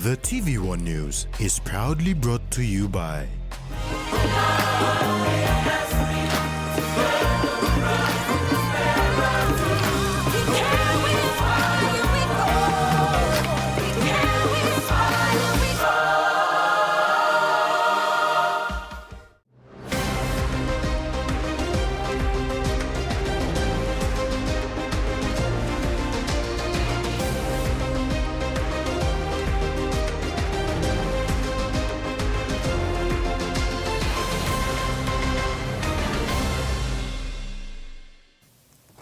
The TVWAN News is proudly brought to you by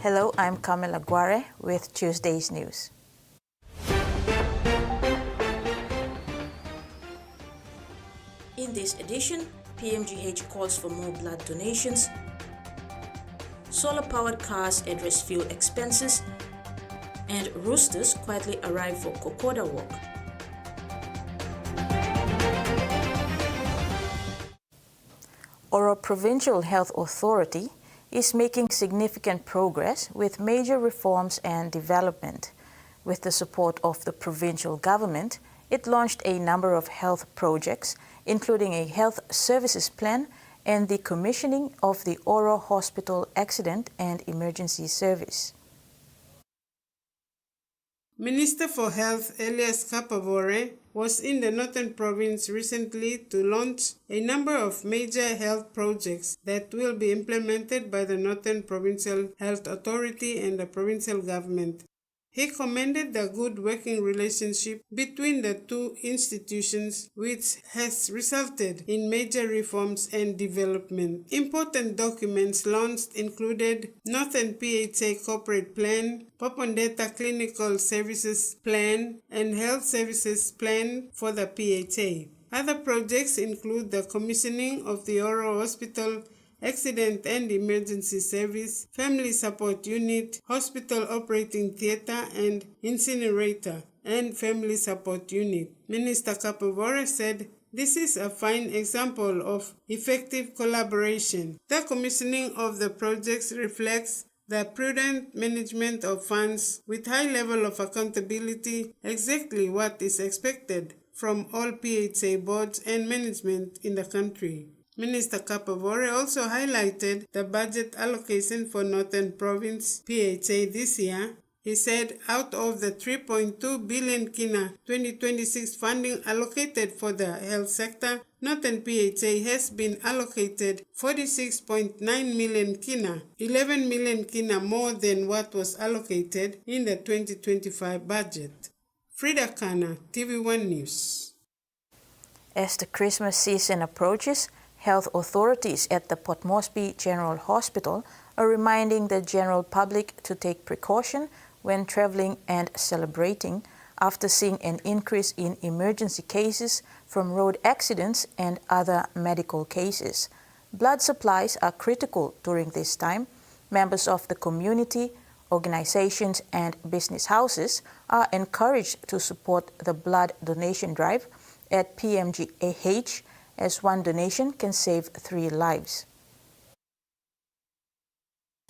Hello, I'm Camila Guare with Tuesday's News. In this edition, PMGH calls for more blood donations, solar-powered cars address fuel expenses, and roosters quietly arrive for Kokoda Walk. Oro Provincial Health Authority is making significant progress with major reforms and development. With the support of the provincial government, it launched a number of health projects, including a health services plan and the commissioning of the Oro Hospital Accident and Emergency Service. Minister for Health Elias Kapavore was in the Northern Province recently to launch a number of major health projects that will be implemented by the Northern Provincial Health Authority and the provincial government. He commended the good working relationship between the two institutions, which has resulted in major reforms and development. Important documents launched included Northern PHA Corporate Plan, Popondeta Clinical Services Plan, and Health Services Plan for the PHA. Other projects include the commissioning of the Oro Hospital Accident and Emergency Service, Family Support Unit, Hospital Operating Theatre and Incinerator, and Family Support Unit. Minister Kapavore said this is a fine example of effective collaboration. The commissioning of the projects reflects the prudent management of funds with high level of accountability, exactly what is expected from all PHA boards and management in the country. Minister Kapavore also highlighted the budget allocation for Northern Province PHA this year. He said out of the 3.2 billion kina 2026 funding allocated for the health sector, Northern PHA has been allocated 46.9 million kina, 11 million kina more than what was allocated in the 2025 budget. Frida Kana, TVWAN News. As the Christmas season approaches, health authorities at the Port Moresby General Hospital are reminding the general public to take precaution when traveling and celebrating after seeing an increase in emergency cases from road accidents and other medical cases. Blood supplies are critical during this time. Members of the community, organizations, and business houses are encouraged to support the blood donation drive at PMGH, as one donation can save 3 lives.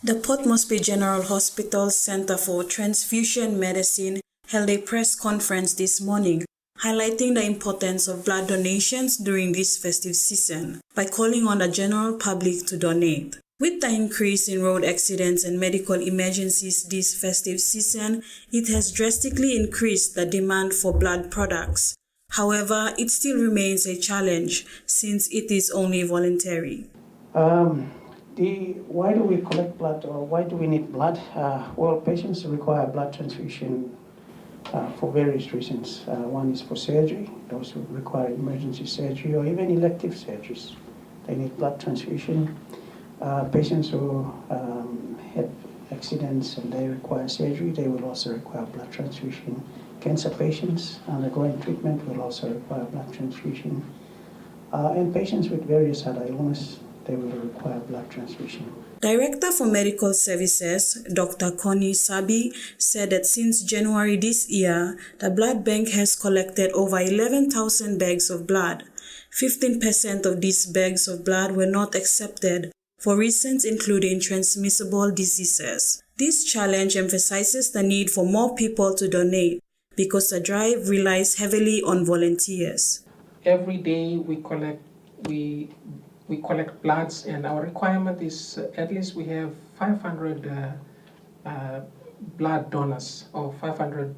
The Port Moresby General Hospital Center for Transfusion Medicine held a press conference this morning, highlighting the importance of blood donations during this festive season by calling on the general public to donate. With the increase in road accidents and medical emergencies this festive season, it has drastically increased the demand for blood products. However, it still remains a challenge since it is only voluntary. Why do we collect blood, or why do we need blood? Well, patients require blood transfusion for various reasons. One is for surgery, those who require emergency surgery or even elective surgeries. They need blood transfusion. Patients who have accidents and they require surgery, they will also require blood transfusion. Cancer patients undergoing treatment will also require blood transfusion. And patients with various other illnesses, they will require blood transfusion. Director for Medical Services, Dr. Connie Sabi, said that since January this year, the blood bank has collected over 11,000 bags of blood. 15% of these bags of blood were not accepted for reasons including transmissible diseases. This challenge emphasizes the need for more people to donate, because the drive relies heavily on volunteers. Every day we collect bloods, and our requirement is at least we have 500 blood donors, or 500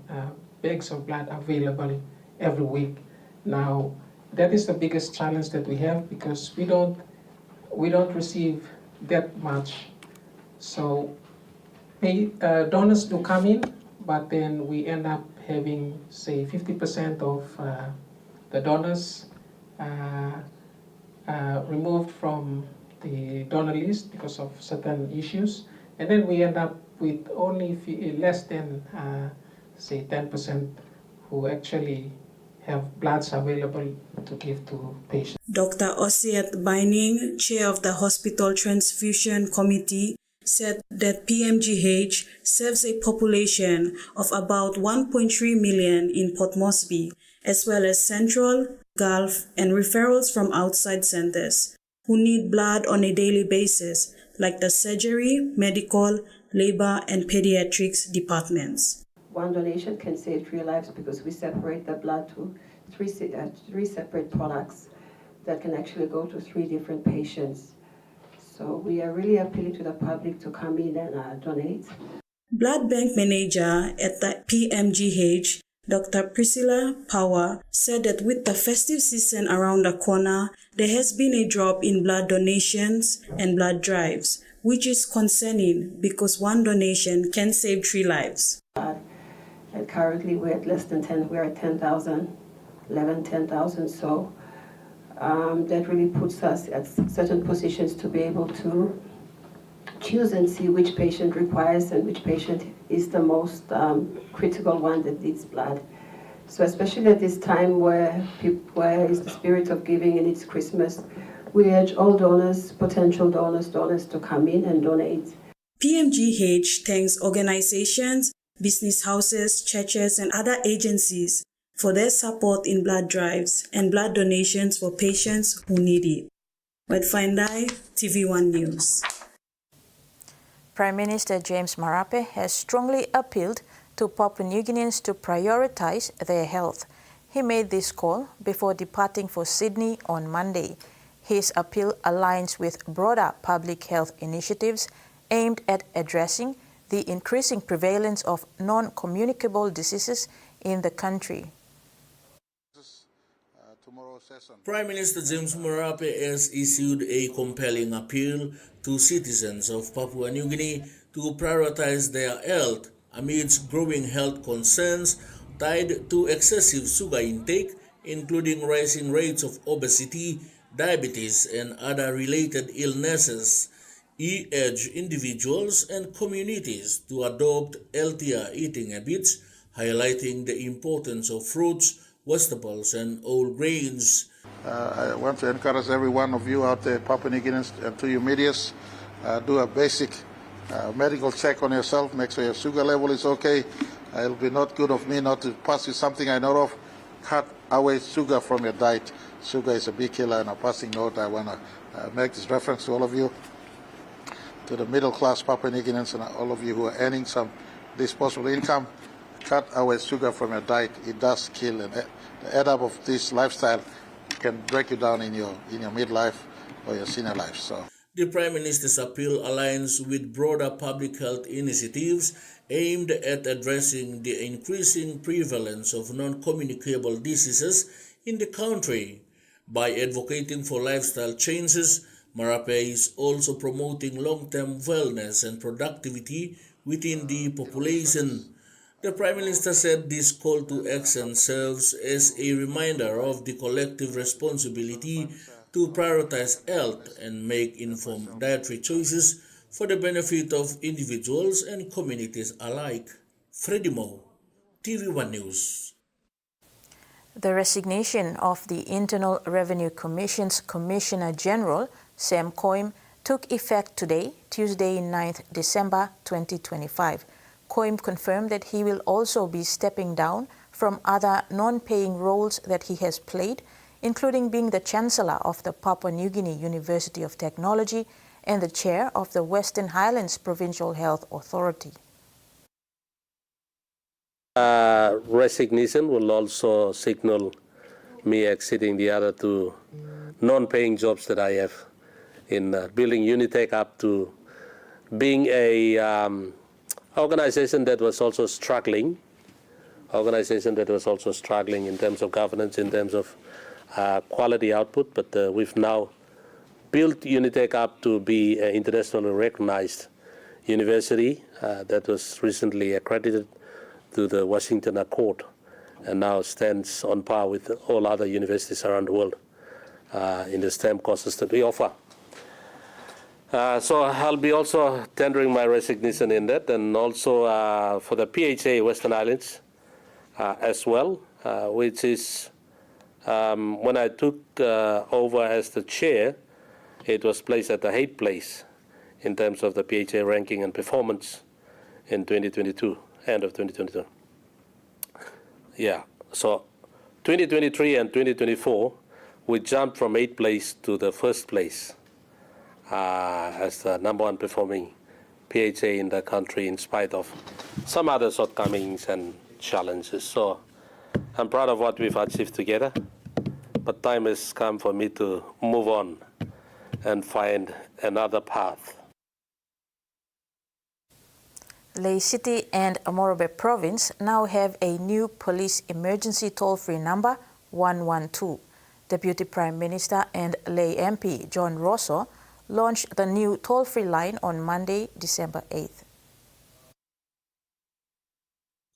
bags of blood available every week. Now, that is the biggest challenge that we have, because we don't receive that much. So donors do come in, but then we end up having, say, 50% of the donors removed from the donor list because of certain issues, and then we end up with only less than, say, 10% who actually have bloods available to give to patients. Dr. Osiet Binding, chair of the Hospital Transfusion Committee, said that PMGH serves a population of about 1.3 million in Port Moresby, as well as Central, Gulf, and referrals from outside centers who need blood on a daily basis, like the surgery, medical, labor, and pediatrics departments. One donation can save 3 lives because we separate the blood to three separate products that can actually go to 3 different patients. So we are really appealing to the public to come in and donate. Blood bank manager at the PMGH, Dr. Priscilla Power, said that with the festive season around the corner, there has been a drop in blood donations and blood drives, which is concerning because one donation can save 3 lives. And currently we're at less than 10, we're at 10,000, 10,000. So that really puts us at certain positions to be able to choose and see which patient requires and which patient is the most critical one that needs blood. So especially at this time where is the spirit of giving and it's Christmas, we urge all donors, potential donors to come in and donate. PMGH thanks organizations, business houses, churches, and other agencies for their support in blood drives and blood donations for patients who need it. Wetfindai, TV1 News. Prime Minister James Marape has strongly appealed to Papua New Guineans to prioritize their health. He made this call before departing for Sydney on Monday. His appeal aligns with broader public health initiatives aimed at addressing the increasing prevalence of non-communicable diseases in the country. Prime Minister James Marape has issued a compelling appeal to citizens of Papua New Guinea to prioritize their health amidst growing health concerns tied to excessive sugar intake, including rising rates of obesity, diabetes, and other related illnesses. He urged individuals and communities to adopt healthier eating habits, highlighting the importance of fruits, vegetables, and whole grains. I want to encourage every one of you out there, Papua New Guineans, and to your medias, do a basic medical check on yourself, make sure your sugar level is okay. It'll be not good of me not to pass you something I know of. Cut away sugar from your diet. Sugar is a big killer, and a passing note, I want to make this reference to all of you, to the middle class Papua New Guineans and all of you who are earning some disposable income. Cut away sugar from your diet. It does kill, and the add up of this lifestyle can break you down in your midlife or your senior life. So the Prime Minister's appeal aligns with broader public health initiatives aimed at addressing the increasing prevalence of non-communicable diseases in the country. By advocating for lifestyle changes, Marape is also promoting long-term wellness and productivity within the population. The Prime Minister said this call to action serves as a reminder of the collective responsibility to prioritize health and make informed dietary choices for the benefit of individuals and communities alike. Freddie Mo, TV1 News. The resignation of the Internal Revenue Commission's Commissioner General, Sam Coim, took effect today, Tuesday, 9th December 2025. Coim confirmed that he will also be stepping down from other non-paying roles that he has played, including being the Chancellor of the Papua New Guinea University of Technology and the Chair of the Western Highlands Provincial Health Authority. Resignation will also signal me exiting the other two non-paying jobs that I have in building Unitech up to being a organization that was also struggling in terms of governance, in terms of quality output, but we've now built Unitech up to be an internationally recognized university that was recently accredited to the Washington Accord and now stands on par with all other universities around the world in the STEM courses that we offer. So I'll be also tendering my resignation in that, and also for the PHA Western Islands as well, which is when I took over as the chair, it was placed at the 8th place in terms of the PHA ranking and performance in 2022, end of 2022. Yeah, so 2023 and 2024, we jumped from 8th place to the 1st place as the #1 performing PHA in the country, in spite of some other shortcomings and challenges. So I'm proud of what we've achieved together, but time has come for me to move on and find another path. Lae City and Morobe Province now have a new police emergency toll-free number, 112. Deputy Prime Minister and Lae MP John Rosso launched the new toll-free line on Monday, December 8th.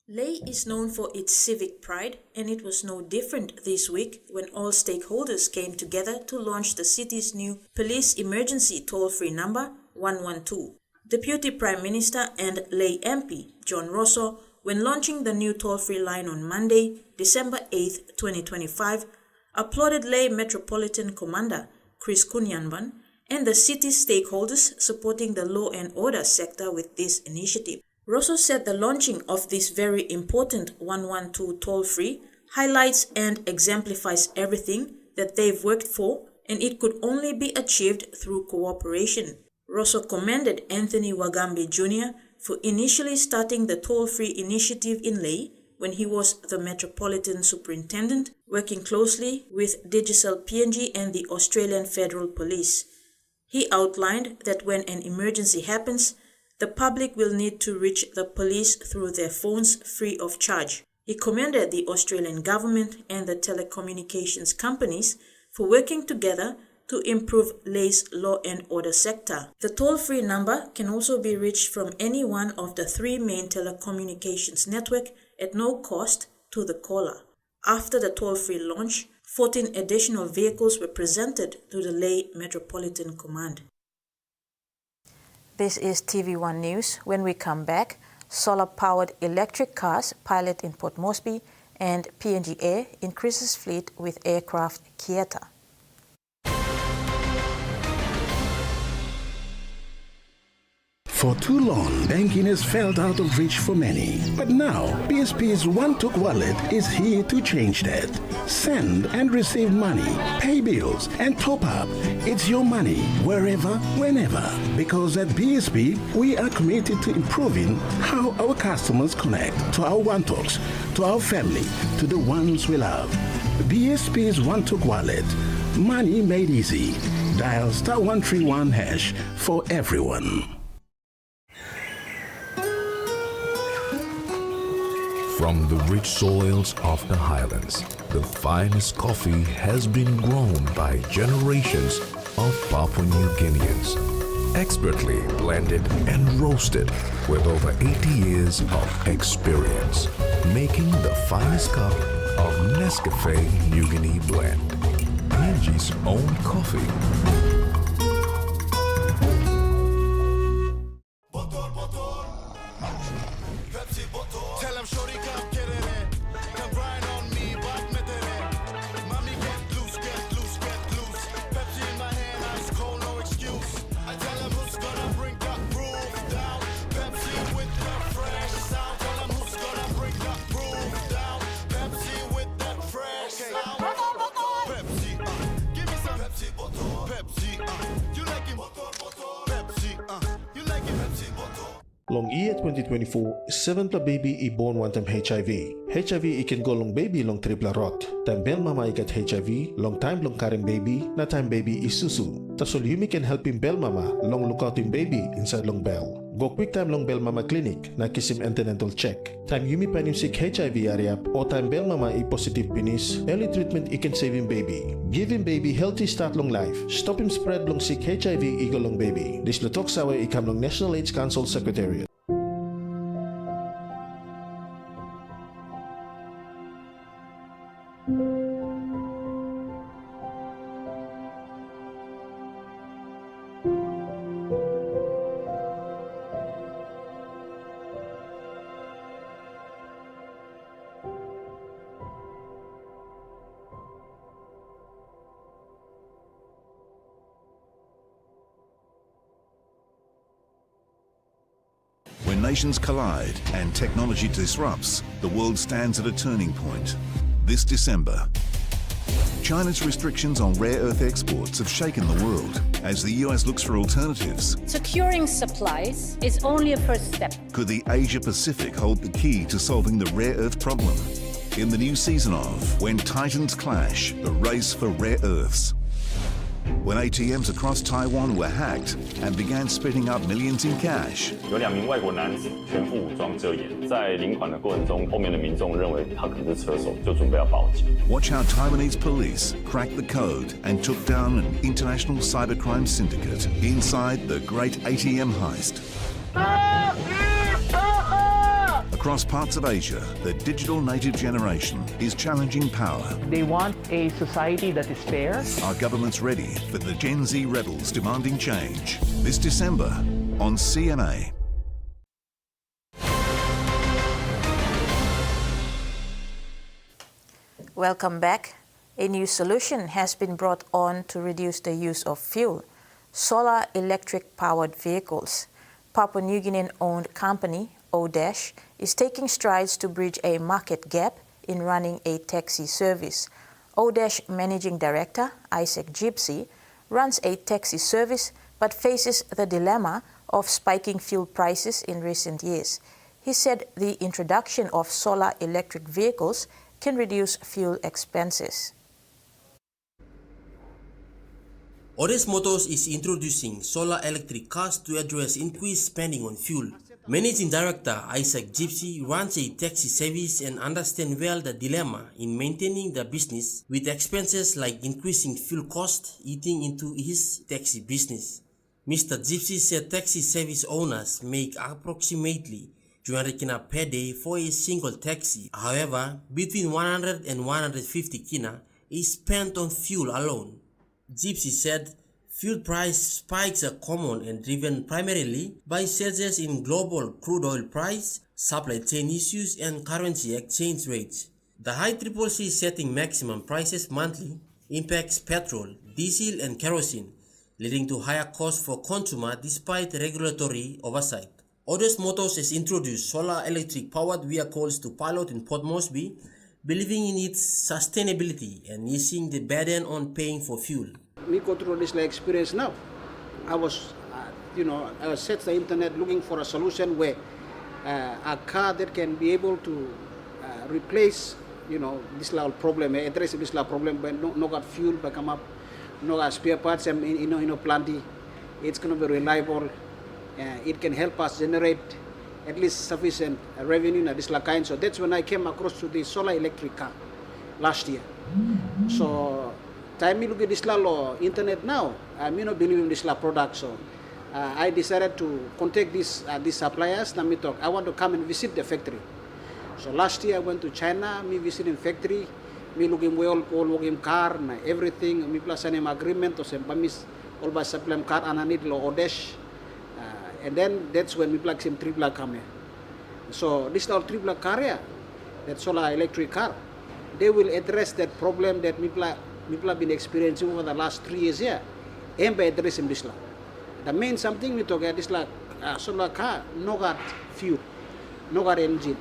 Lae is known for its civic pride, and it was no different this week when all stakeholders came together to launch the city's new police emergency toll-free number, 112. Deputy Prime Minister and Lae MP John Rosso, when launching the new toll-free line on Monday, December 8, 2025, applauded Lae Metropolitan Commander Chris Kunyanban and the city's stakeholders supporting the law and order sector with this initiative. Rosso said the launching of this very important 112 toll-free highlights and exemplifies everything that they've worked for, and it could only be achieved through cooperation. Rosso commended Anthony Wagambe Jr. for initially starting the toll-free initiative in Lae when he was the Metropolitan Superintendent, working closely with Digicel PNG and the Australian Federal Police. He outlined that when an emergency happens, the public will need to reach the police through their phones free of charge. He commended the Australian government and the telecommunications companies for working together to improve Lae's law and order sector. The toll-free number can also be reached from any one of the 3 main telecommunications networks at no cost to the caller. After the toll-free launch, 14 additional vehicles were presented to the Lae Metropolitan Command. This is TV1 News. When we come back, solar-powered electric cars pilot in Port Moresby, and PNG Air increases fleet with aircraft Kieta. For too long, banking has felt out of reach for many. But now, BSP's One-Took Wallet is here to change that. Send and receive money, pay bills, and top up. It's your money, wherever, whenever. Because at BSP, we are committed to improving how our customers connect to our One-Toks, to our family, to the ones we love. BSP's One-Took Wallet. Money made easy. Dial *131# for everyone. From the rich soils of the highlands, the finest coffee has been grown by generations of Papua New Guineans. Expertly blended and roasted with over 80 years of experience, making the finest cup of Nescafe New Guinea blend. PNG's own coffee. Pepsi. Long year 2024, 7 pa baby i-born one time HIV. HIV ikan go long baby long triple rot. Time bel mama ikat HIV, long time long karing baby, na time baby isusu. Tasol yumi can help him bel mama long lookout him baby inside long bell. Go quick time long bel mama clinic na kisim antenatal check. Time yumi panim sick HIV area o time bel mama i positive penis, early treatment ikan save him baby. Give him baby healthy start long life. Stop him spread long sick HIV igo long baby. This lutok sawe ikam long National AIDS Council Secretariat. When nations collide and technology disrupts, the world stands at a turning point. This December, China's restrictions on rare earth exports have shaken the world as the US looks for alternatives. Securing supplies is only a first step. Could the Asia-Pacific hold the key to solving the rare earth problem? In the new season of When Titans Clash, the race for rare earths. When ATMs across Taiwan were hacked and began spitting up millions in cash. 有2名外国男子全副武装遮掩，在领款的过程中，后面的民众认为他可能是车手，就准备要报警。Watch how Taiwanese police cracked the code and took down an international cybercrime syndicate inside the great ATM heist. Across parts of Asia, the digital native generation is challenging power. They want a society that is fair. Are governments ready for the Gen Z rebels demanding change? This December on CMA. Welcome back. A new solution has been brought on to reduce the use of fuel: solar electric powered vehicles. Papua New Guinean-owned company O-Dash is taking strides to bridge a market gap in running a taxi service. O-Dash Managing Director Isaac Gypsy runs a taxi service but faces the dilemma of spiking fuel prices in recent years. He said the introduction of solar electric vehicles can reduce fuel expenses. O-Dash Motors is introducing solar electric cars to address increased spending on fuel. Managing Director Isaac Gypsy runs a taxi service and understands well the dilemma in maintaining the business, with expenses like increasing fuel cost eating into his taxi business. Mr. Gypsy said taxi service owners make approximately 200 kina per day for a single taxi. However, between 100 and 150 kina is spent on fuel alone. Gypsy said fuel price spikes are common and driven primarily by surges in global crude oil price, supply chain issues, and currency exchange rates. The high CCC setting maximum prices monthly impacts petrol, diesel, and kerosene, leading to higher costs for consumer despite regulatory oversight. O-Dash Motors has introduced solar electric powered vehicles to pilot in Port Moresby, believing in its sustainability and easing the burden on paying for fuel. We go through this experience now. I was, I searched the internet looking for a solution where a car that can be able to replace, this level problem, address this level problem, but no got fuel, but come up, no got spare parts, plenty. It's going to be reliable. It can help us generate at least sufficient revenue in this kind. So that's when I came across to the solar electric car last year. So time me look at this internet now, I may not believe in this product. So I decided to contact these suppliers. Now me talk, I want to come and visit the factory. So last year I went to China, me visiting factory, me looking all looking car, everything, me plus an agreement to send pamis all by supply car and I need O-Dash. And then that's when we plug some triple come here. So this is triple car here, that solar electric car. They will address that problem that people have been experiencing over the last 3 years here, and by addressing this. The main something we talk about this solar car, no got fuel, no got engine.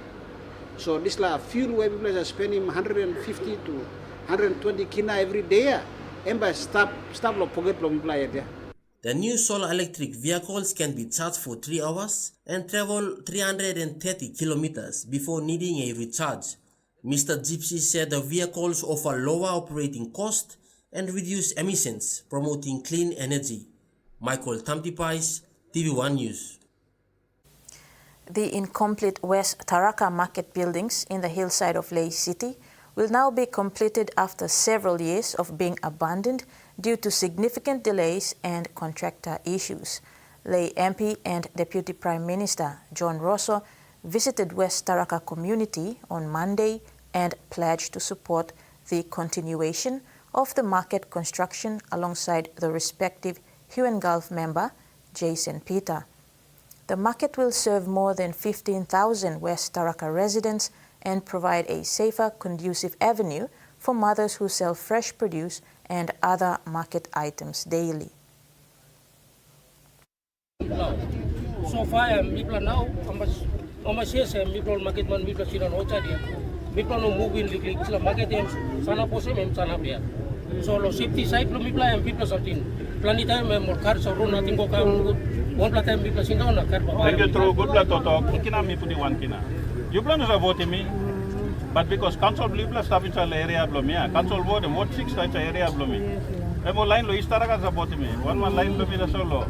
So this fuel where people are spending 150 to 120 kina every day, and by stop pocket people there. The new solar electric vehicles can be charged for 3 hours and travel 330 kilometers before needing a recharge. Mr. Gypsy said the vehicles offer lower operating costs and reduce emissions, promoting clean energy. Michael Tamtipais, TVWAN News. The incomplete West Taraka market buildings in the hillside of Lae City will now be completed after several years of being abandoned due to significant delays and contractor issues. Lae MP and Deputy Prime Minister John Rosso visited West Taraka community on Monday and pledged to support the continuation of the market construction alongside the respective Huon Gulf member Jason Peter. The market will serve more than 15,000 West Taraka residents and provide a safer, conducive avenue for mothers who sell fresh produce and other market items daily. So far, people now, almost yes, people market man, people see on hotel here. People no moving the market sana pose sana biar. So lo safety side lo people something. Planning time more cars or run nothing go come. One time people sit down a car. Thank you, through good luck to kina me put one kina. You plan to vote me, but because council people stop in the area blomia, council vote and vote 6 times area blomi. Emo line lo istara ka vote me. One line lo me solo.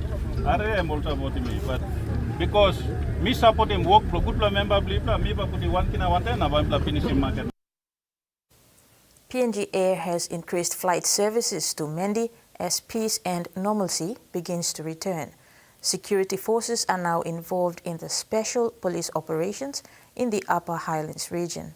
Are emo vote me, but because me support him work pro good member blipla me put one kina one time na finish market. PNG Air has increased flight services to Mendi as peace and normalcy begins to return. Security forces are now involved in the special police operations in the Upper Highlands region.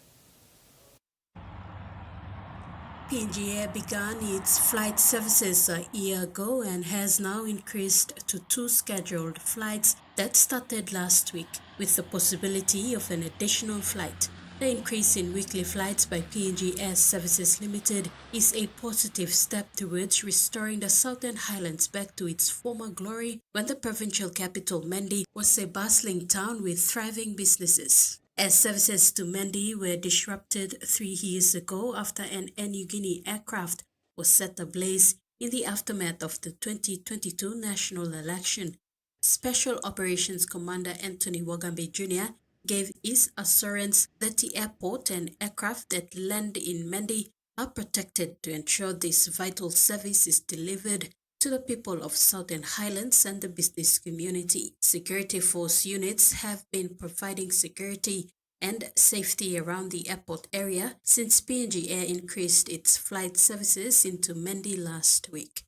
PNG Air began its flight services a year ago and has now increased to 2 scheduled flights that started last week, with the possibility of an additional flight. The increase in weekly flights by PNG Air Services Limited is a positive step towards restoring the Southern Highlands back to its former glory when the provincial capital Mendi was a bustling town with thriving businesses. Air services to Mendi were disrupted 3 years ago after an Air Niugini aircraft was set ablaze in the aftermath of the 2022 national election. Special Operations Commander Anthony Wagambe Jr. gave his assurance that the airport and aircraft that land in Mendi are protected to ensure this vital service is delivered to the people of Southern Highlands and the business community. Security force units have been providing security and safety around the airport area since PNG Air increased its flight services into Mendi last week.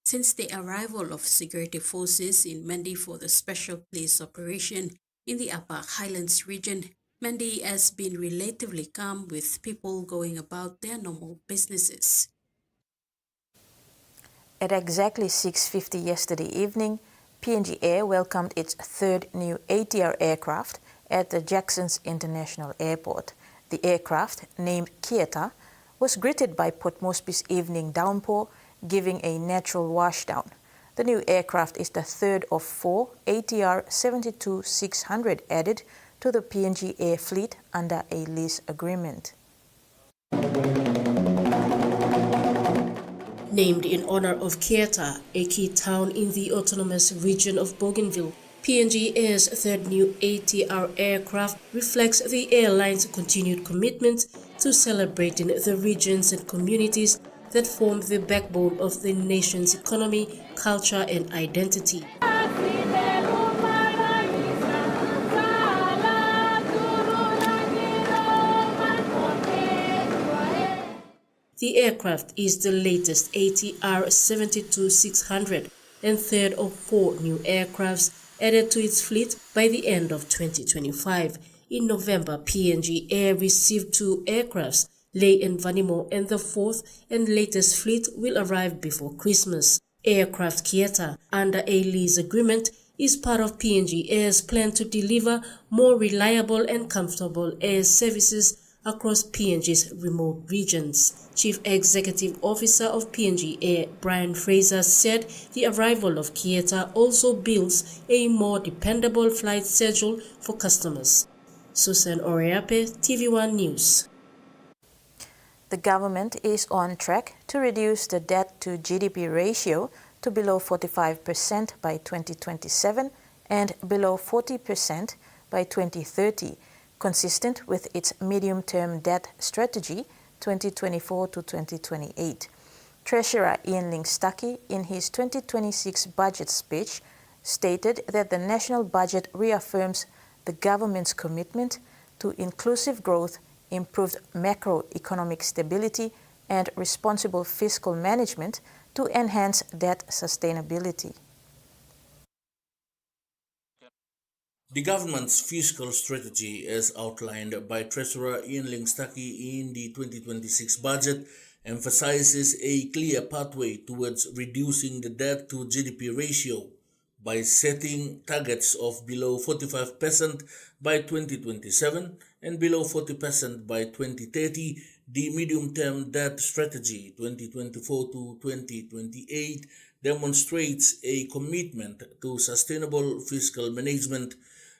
Since the arrival of security forces in Mendi for the special police operation in the Upper Highlands region, Mendi has been relatively calm with people going about their normal businesses. At exactly 6:50 yesterday evening, PNG Air welcomed its 3rd new ATR aircraft at the Jacksons International Airport. The aircraft, named Kieta, was greeted by Port Moresby's evening downpour, giving a natural washdown. The new aircraft is the 3rd of 4 ATR 72-600 added to the PNG Air fleet under a lease agreement. Named in honor of Kieta, a key town in the autonomous region of Bougainville, PNG Air's 3rd new ATR aircraft reflects the airline's continued commitment to celebrating the regions and communities that form the backbone of the nation's economy, culture, and identity. The aircraft is the latest ATR 72-600 and 3rd of 4 new aircrafts added to its fleet by the end of 2025. In November, PNG Air received 2 aircrafts, Lae and Vanimo, and the 4th and latest fleet will arrive before Christmas. Aircraft Kieta, under a lease agreement, is part of PNG Air's plan to deliver more reliable and comfortable air services across PNG's remote regions. Chief Executive Officer of PNG Air, Brian Fraser, said the arrival of Kieta also builds a more dependable flight schedule for customers. Susan Oreape, TVWAN News. The government is on track to reduce the debt to GDP ratio to below 45% by 2027 and below 40% by 2030, consistent with its medium-term debt strategy 2024 to 2028. Treasurer Ian Stuckey, in his 2026 budget speech, stated that the national budget reaffirms the government's commitment to inclusive growth, improved macroeconomic stability, and responsible fiscal management to enhance debt sustainability. The government's fiscal strategy, as outlined by Treasurer Ian Stuckey in the 2026 budget, emphasizes a clear pathway towards reducing the debt to GDP ratio by setting targets of below 45% by 2027 and below 40% by 2030. The medium-term debt strategy 2024 to 2028 demonstrates a commitment to sustainable fiscal management.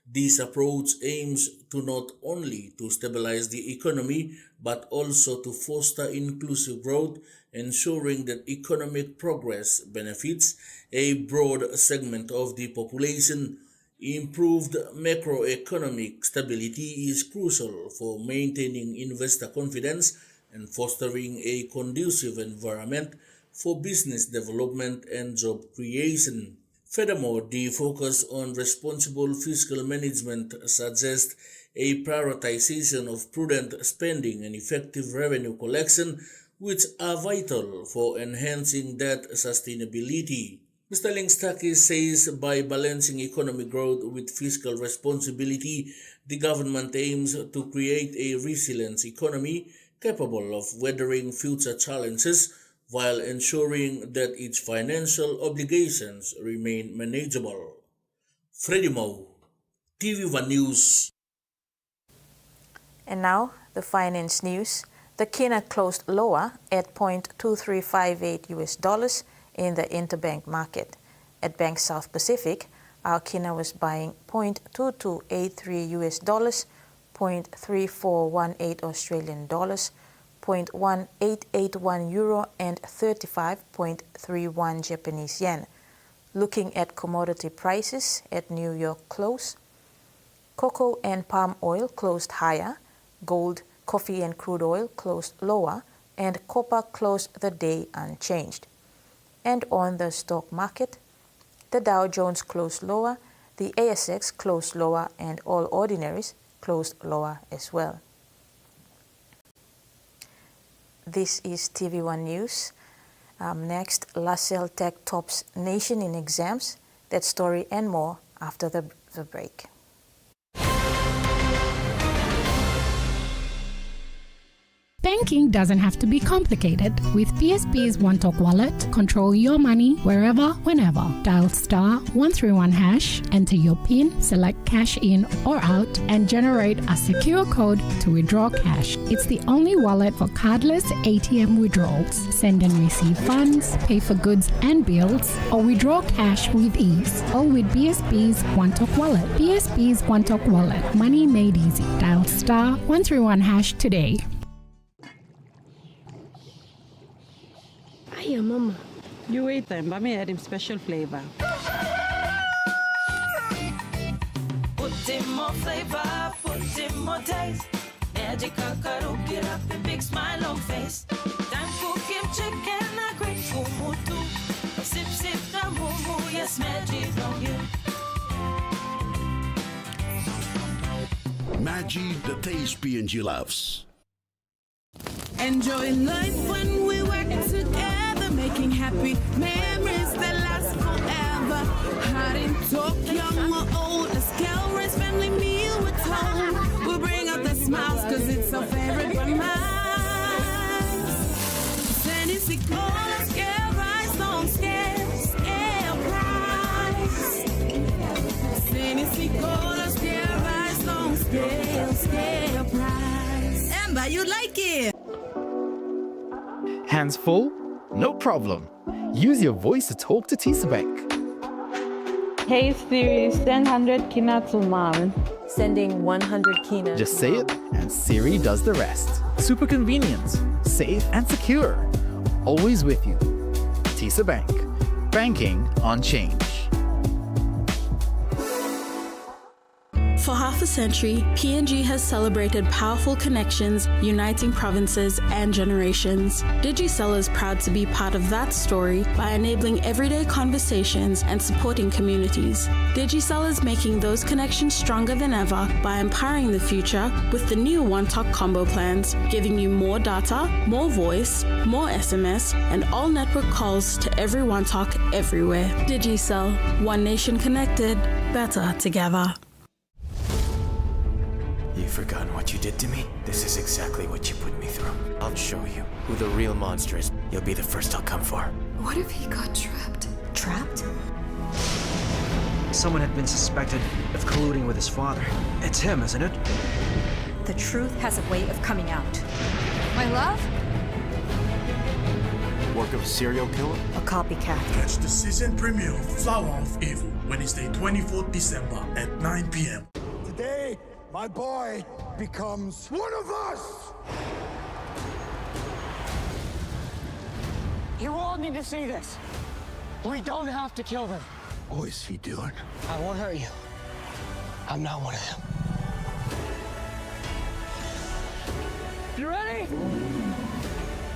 This approach aims to not only to stabilize the economy but also to foster inclusive growth, ensuring that economic progress benefits a broad segment of the population. Improved macroeconomic stability is crucial for maintaining investor confidence and fostering a conducive environment for business development and job creation. Furthermore, the focus on responsible fiscal management suggests a prioritization of prudent spending and effective revenue collection, which are vital for enhancing debt sustainability. Mr. Stuckey says by balancing economic growth with fiscal responsibility, the government aims to create a resilient economy capable of weathering future challenges while ensuring that its financial obligations remain manageable. Freddie Mo, TVWAN News. And now, the finance news. The kina closed lower at $0.2358 in the interbank market. At Bank South Pacific, our kina was buying $0.2283, $0.3418 Australian dollars, $0.1881 euro, and 35.31 Japanese yen. Looking at commodity prices at New York close, cocoa and palm oil closed higher, gold, coffee and crude oil closed lower, and copper closed the day unchanged. And on the stock market, the Dow Jones closed lower, the ASX closed lower, and all ordinaries closed lower as well. This is TVWAN News. Next, LaSalle Tech tops nation in exams. That story and more after the break. Banking doesn't have to be complicated. With PSP's One Talk Wallet, control your money wherever, whenever. Dial *131#, enter your PIN, select cash in or out, and generate a secure code to withdraw cash. It's the only wallet for cardless ATM withdrawals. Send and receive funds, pay for goods and bills, or withdraw cash with ease. All with PSP's One Talk Wallet. PSP's One Talk Wallet. Money made easy. Dial *131# today. Hiya, Mama. You wait then, but me add him special flavor. Put in more flavor, put in more taste. Magic Kakaru, get up and big smile on face. Time for Kim chicken, a great kumutu. Sip, sip, the moo, yes, magic on you. Maggi, the taste PNG loves. Enjoy life when we work together, making happy memories that last forever. Hot in talk, young or old, a scale family meal with home. We'll bring out the smiles, cause it's our favorite one. Tennessee Cola, scale rice, don't scale price. Tennessee Cola, scale rice, don't scale price. Amber, you like it? Hands full? No problem. Use your voice to talk to TISA Bank. Hey Siri, send 100 kina to Mom. Sending 100 kina. Just say it and Siri does the rest. Super convenient, safe and secure. Always with you. TISA Bank. Banking on Change. For half a century, PNG has celebrated powerful connections, uniting provinces and generations. Digicel is proud to be part of that story by enabling everyday conversations and supporting communities. Digicel is making those connections stronger than ever by empowering the future with the new One Talk combo plans, giving you more data, more voice, more SMS, and all network calls to every One Talk everywhere. Digicel, one nation connected, better together. You've forgotten what you did to me? This is exactly what you put me through. I'll show you who the real monster is. You'll be the first I'll come for. What if he got trapped? Trapped? Someone had been suspected of colluding with his father. It's him, isn't it? The truth has a way of coming out. My love? Work of a serial killer? A copycat. Catch the season premiere of Flower of Evil, Wednesday, 24th December at 9 p.m. Today, my boy becomes one of us! You all need to see this. We don't have to kill them. What is he doing? I won't hurt you. I'm not one of them. You ready?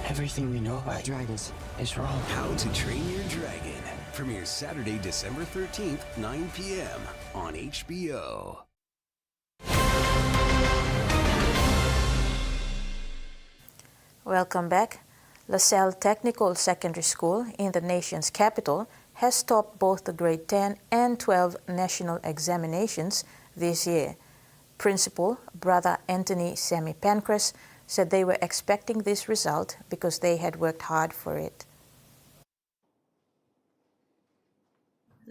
Everything we know about dragons is wrong. How to Train Your Dragon premieres Saturday, December 13th, 9 p.m. on HBO. Welcome back. LaSalle Technical Secondary School in the nation's capital has topped both the grade 10 and 12 national examinations this year. Principal Brother Anthony Sammy Pancras said they were expecting this result because they had worked hard for it.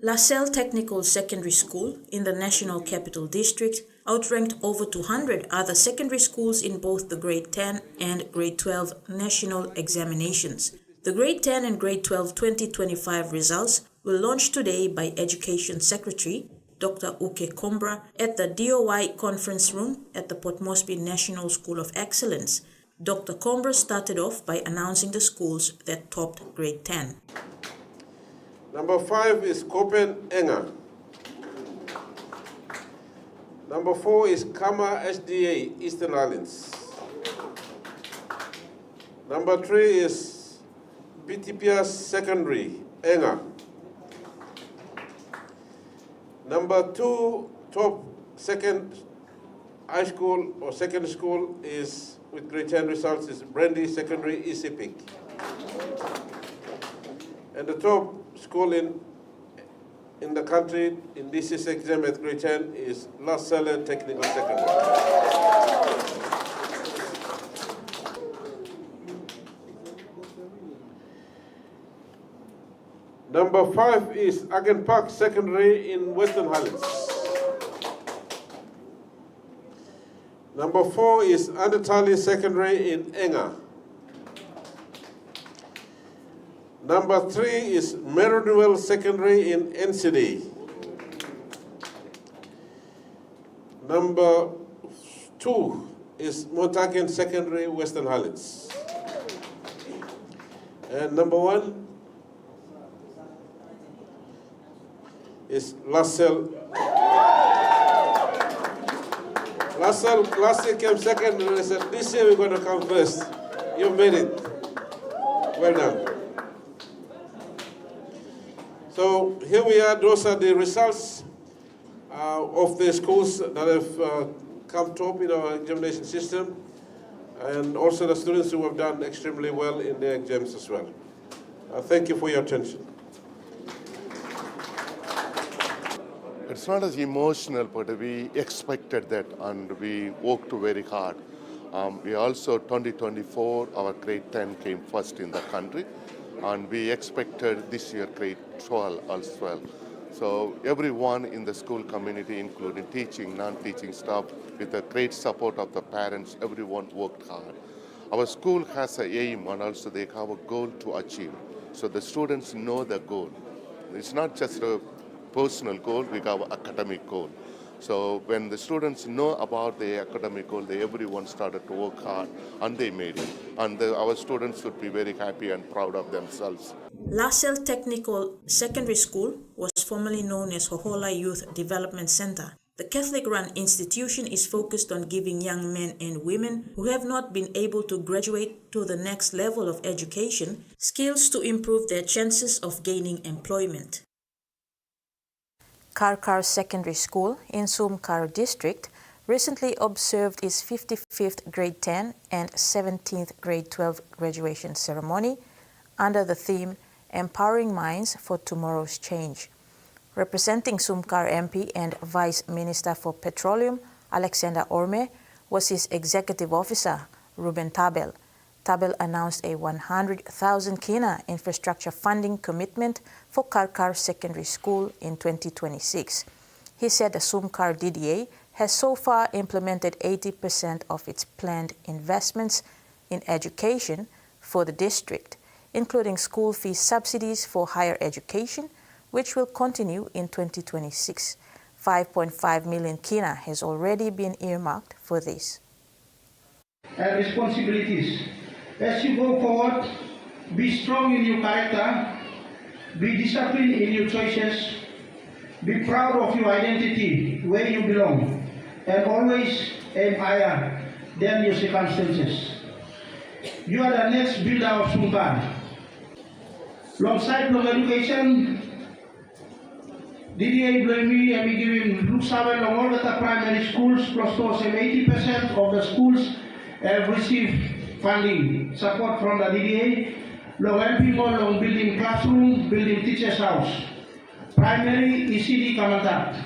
LaSalle Technical Secondary School in the National Capital District outranked over 200 other secondary schools in both the grade 10 and grade 12 national examinations. The grade 10 and grade 12 2025 results were launched today by Education Secretary Dr. Uke Kombra at the DOI conference room at the Port Moresby National School of Excellence. Dr. Kombra started off by announcing the schools that topped grade 10. Number 5 is Kopen Enga. Number 4 is Kama SDA, Eastern Islands. Number 3 is BTPS Secondary, Enga. Number 2 top second high school or secondary school is, with grade 10 results, is Brandy Secondary, Isipik. And the top school in the country in this exam at grade 10 is LaSalle Technical Secondary. Number 5 is Agen Park Secondary in Western Highlands. Number 4 is Andatali Secondary in Enga. Number 3 is Meridwell Secondary in NCD. Number 2 is Montagan Secondary, Western Highlands. And number 1 is LaSalle. LaSalle last year came second, and I said, this year we're going to come first. You made it. Well done. So here we are. Those are the results of the schools that have come top in our examination system, and also the students who have done extremely well in their exams as well. Thank you for your attention. It's not as emotional, but we expected that and we worked very hard. We also, 2024, our grade 10 came first in the country, and we expected this year grade 12 as well. So everyone in the school community, including teaching, non-teaching staff, with the great support of the parents, everyone worked hard. Our school has an aim and also they have a goal to achieve. So the students know the goal. It's not just a personal goal, we have an academic goal. So when the students know about the academic goal, everyone started to work hard and they made it. And our students should be very happy and proud of themselves. LaSalle Technical Secondary School was formerly known as Hohola Youth Development Center. The Catholic-run institution is focused on giving young men and women who have not been able to graduate to the next level of education skills to improve their chances of gaining employment. Karkar Secondary School in Sumkar District recently observed its 55th grade 10 and 17th grade 12 graduation ceremony under the theme Empowering Minds for Tomorrow's Change. Representing Sumkar MP and Vice Minister for Petroleum, Alexander Orme, was his executive officer, Ruben Tabel. Tabel announced a 100,000 kina infrastructure funding commitment for Karkar Secondary School in 2026. He said the Sumkar DDA has so far implemented 80% of its planned investments in education for the district, including school fee subsidies for higher education, which will continue in 2026. 5.5 million kina has already been earmarked for this. And responsibilities. As you go forward, be strong in your character, be disciplined in your choices, be proud of your identity, where you belong, and always aim higher than your circumstances. You are the next builder of Sumkar. Alongside long education, DDA Blami and giving Luxavel along all the primary schools, close to 80% of the schools have received funding support from the DDA. Long helping all long building classroom, building teachers' house. Primary ECD Kamantak.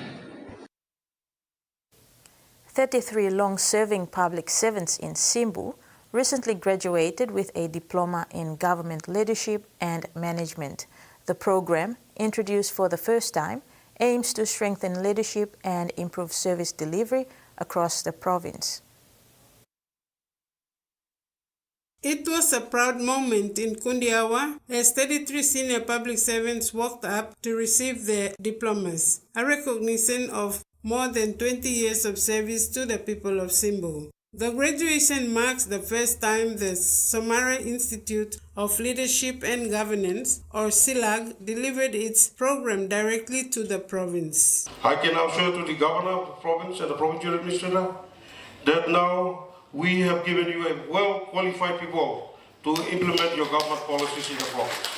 33 long-serving public servants in Simbu recently graduated with a diploma in government leadership and management. The program, introduced for the first time, aims to strengthen leadership and improve service delivery across the province. It was a proud moment in Kundiawa as 33 senior public servants walked up to receive their diplomas, a recognition of more than 20 years of service to the people of Simbu. The graduation marks the first time the Somare Institute of Leadership and Governance, or SILAG, delivered its program directly to the province. I can assure to the governor of the province and the provincial administrator that now we have given you a well-qualified people to implement your government policies in the province.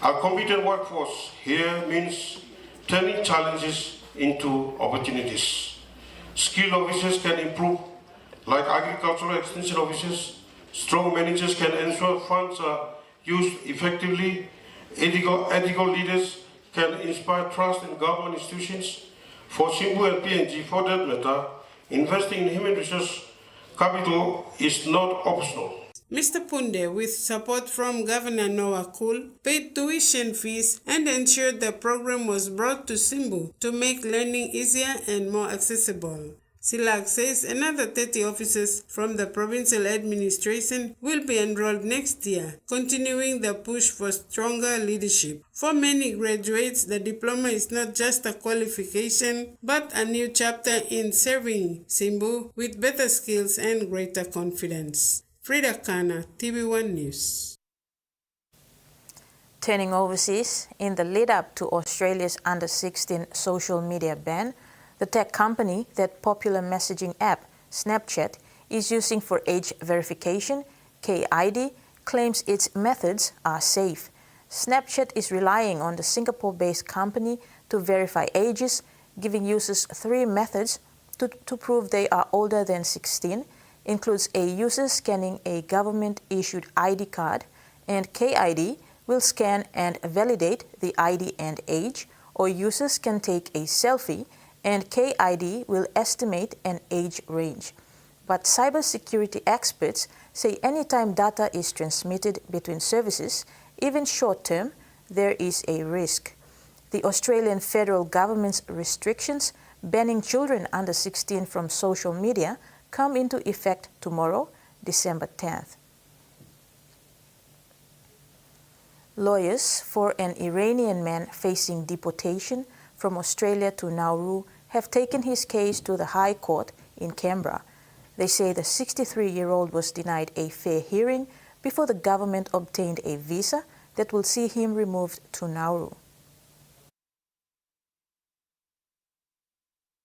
Our competent workforce here means turning challenges into opportunities. Skilled officers can improve, like agricultural extension officers. Strong managers can ensure funds are used effectively. Ethical leaders can inspire trust in government institutions. For Simbu and PNG, for that matter, investing in human resource capital is not optional. Mr. Punde, with support from Governor Noah Kul, paid tuition fees and ensured the program was brought to Simbu to make learning easier and more accessible. SILAG says another 30 officers from the provincial administration will be enrolled next year, continuing the push for stronger leadership. For many graduates, the diploma is not just a qualification, but a new chapter in serving Simbu with better skills and greater confidence. Frida Kana, TVWAN News. Turning overseas, in the lead-up to Australia's under-16 social media ban, the tech company that popular messaging app Snapchat is using for age verification, KID, claims its methods are safe. Snapchat is relying on the Singapore-based company to verify ages, giving users 3 methods to prove they are older than 16, includes a user scanning a government-issued ID card, and KID will scan and validate the ID and age, or users can take a selfie and KID will estimate an age range. But cybersecurity experts say anytime data is transmitted between services, even short-term, there is a risk. The Australian federal government's restrictions banning children under 16 from social media come into effect tomorrow, December 10th. Lawyers for an Iranian man facing deportation from Australia to Nauru have taken his case to the High Court in Canberra. They say the 63-year-old was denied a fair hearing before the government obtained a visa that will see him removed to Nauru.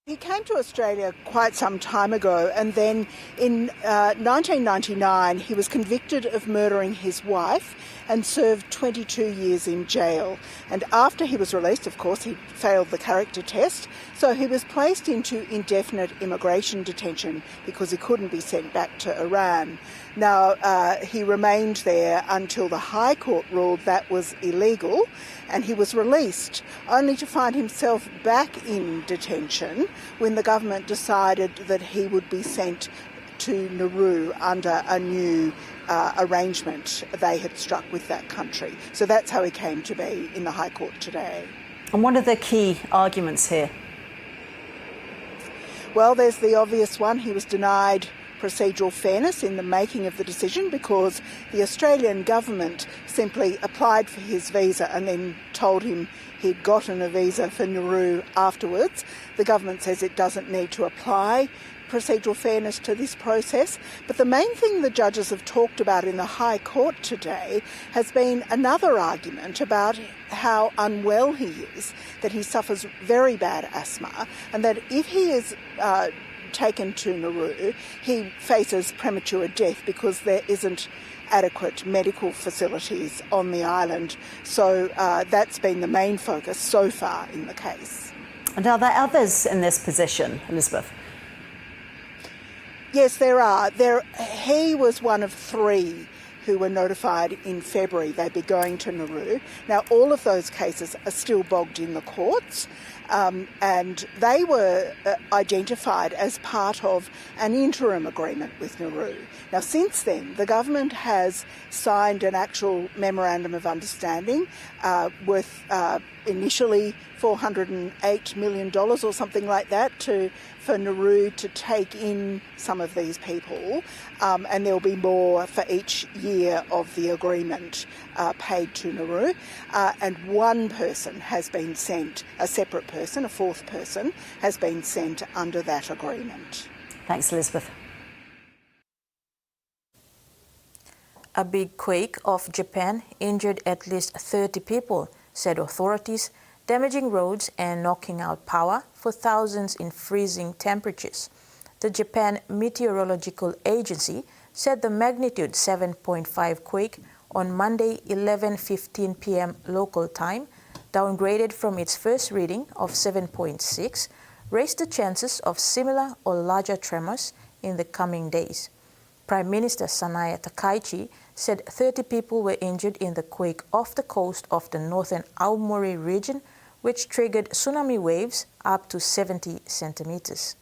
He came to Australia quite some time ago, and then in 1999 he was convicted of murdering his wife and served 22 years in jail. And after he was released, of course, he failed the character test, so he was placed into indefinite immigration detention because he couldn't be sent back to Iran. Now, he remained there until the High Court ruled that was illegal, and he was released, only to find himself back in detention when the government decided that he would be sent to Nauru under a new arrangement they had struck with that country. So that's how he came to be in the High Court today. And what are the key arguments here? Well, there's the obvious one. He was denied procedural fairness in the making of the decision because the Australian government simply applied for his visa and then told him he'd gotten a visa for Nauru afterwards. The government says it doesn't need to apply procedural fairness to this process. But the main thing the judges have talked about in the High Court today has been another argument about how unwell he is, that he suffers very bad asthma, and that if he is taken to Nauru, he faces premature death because there isn't adequate medical facilities on the island. So that's been the main focus so far in the case. And are there others in this position, Elizabeth? Yes, there are. He was one of 3 who were notified in February they'd be going to Nauru. Now, all of those cases are still bogged in the courts, and they were identified as part of an interim agreement with Nauru. Now, since then, the government has signed an actual memorandum of understanding worth initially $408 million or something like that for Nauru to take in some of these people, and there'll be more for each year of the agreement paid to Nauru. And one person has been sent, a separate person, a 4th person, has been sent under that agreement. Thanks, Elizabeth. A big quake off Japan injured at least 30 people, said authorities, damaging roads and knocking out power for thousands in freezing temperatures. The Japan Meteorological Agency said the magnitude 7.5 quake on Monday 11:15 p.m. local time, downgraded from its first reading of 7.6, raised the chances of similar or larger tremors in the coming days. Prime Minister Sanaya Takaichi said 30 people were injured in the quake off the coast of the northern Aomori region, which triggered tsunami waves up to 70 centimeters.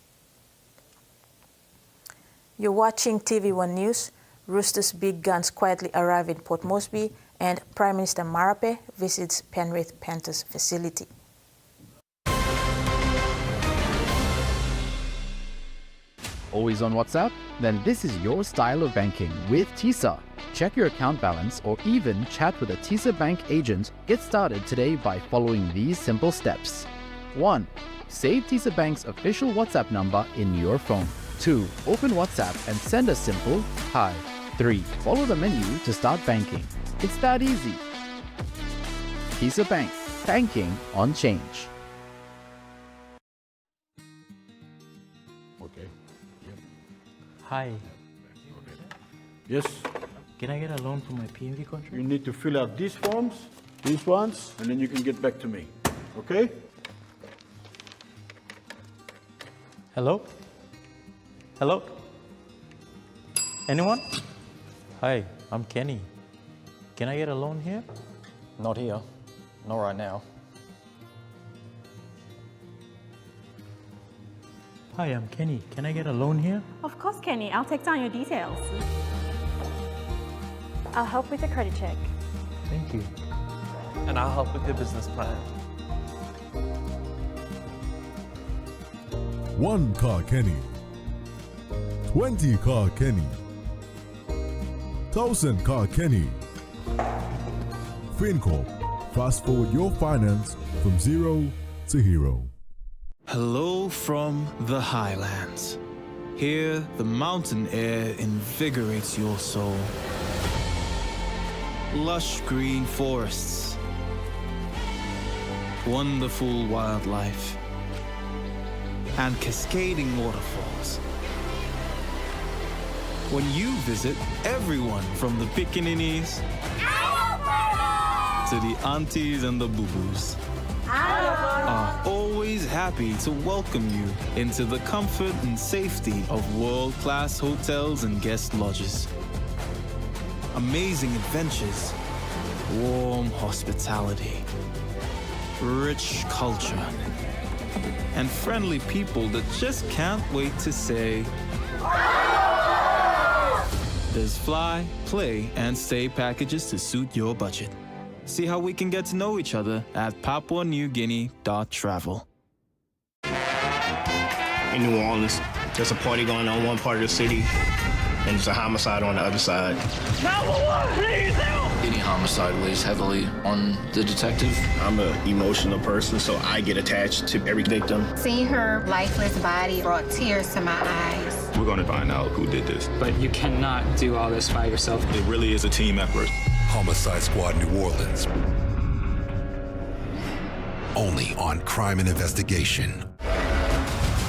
You're watching TVWAN News. Roosters' big guns quietly arrive in Port Moresby, and Prime Minister Marape visits Penrith Panthers facility. Always on WhatsApp? Then this is your style of banking with TISA. Check your account balance or even chat with a TISA Bank agent. Get started today by following these simple steps. 1. Save TISA Bank's official WhatsApp number in your phone. 2. Open WhatsApp and send a simple hi. 3. Follow the menu to start banking. It's that easy. TISA Bank. Banking on change. Okay. Yep. Hi. Yes. Can I get a loan for my PNV contract? You need to fill out these forms, these ones, and then you can get back to me. Okay? Hello? Hello? Anyone? Hi, I'm Kenny. Can I get a loan here? Not here. Not right now. Hi, I'm Kenny. Can I get a loan here? Of course, Kenny. I'll take down your details. I'll help with the credit check. Thank you. And I'll help with your business plan. 1 car Kenny. 20 car Kenny. 1,000 car Kenny. FinCorp. Fast forward your finance from zero to hero. Hello from the highlands. Here, the mountain air invigorates your soul. Lush green forests, wonderful wildlife, and cascading waterfalls. When you visit, everyone from the pickaninnies to the aunties and the boo-boos are always happy to welcome you into the comfort and safety of world-class hotels and guest lodges. Amazing adventures, warm hospitality, rich culture, and friendly people that just can't wait to say, there's fly, play, and stay packages to suit your budget. See how we can get to know each other at PapuaNewGuinea.travel. In New Orleans, there's a party going on one part of the city, and there's a homicide on the other side. 911, please help! Any homicide weighs heavily on the detective. I'm an emotional person, so I get attached to every victim. Seeing her lifeless body brought tears to my eyes. We're going to find out who did this. But you cannot do all this by yourself. It really is a team effort. Homicide Squad New Orleans. Only on Crime and Investigation.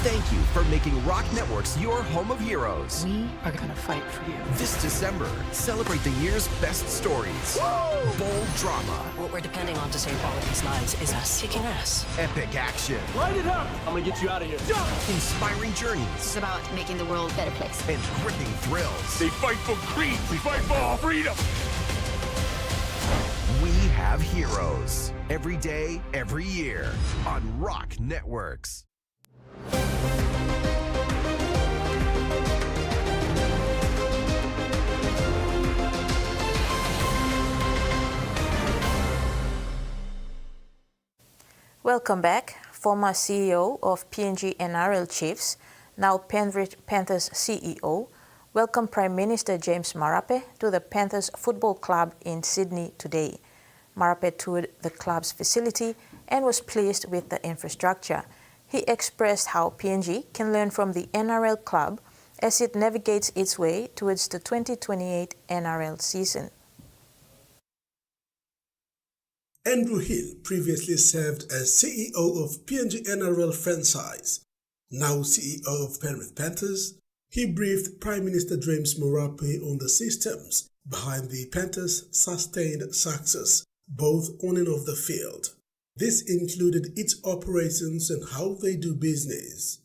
Thank you for making Rock Networks your home of heroes. We are gonna fight for you. This December, celebrate the year's best stories. Woo! Bold drama. What we're depending on to save all of these lives is us kicking ass. Epic action. Light it up! I'm gonna get you out of here. Jump! Inspiring journeys. It's about making the world a better place. And gripping thrills. They fight for creed. We fight for freedom. We have heroes. Every day, every year. On Rock Networks. Welcome back. Former CEO of PNG NRL Chiefs, now Panthers CEO, welcomed Prime Minister James Marape to the Panthers Football Club in Sydney today. Marape toured the club's facility and was pleased with the infrastructure. He expressed how PNG can learn from the NRL club as it navigates its way towards the 2028 NRL season. Andrew Hill previously served as CEO of PNG NRL franchise, now CEO of Penrith Panthers. He briefed Prime Minister James Marape on the systems behind the Panthers' sustained success, both on and off the field. This included its operations and how they do business.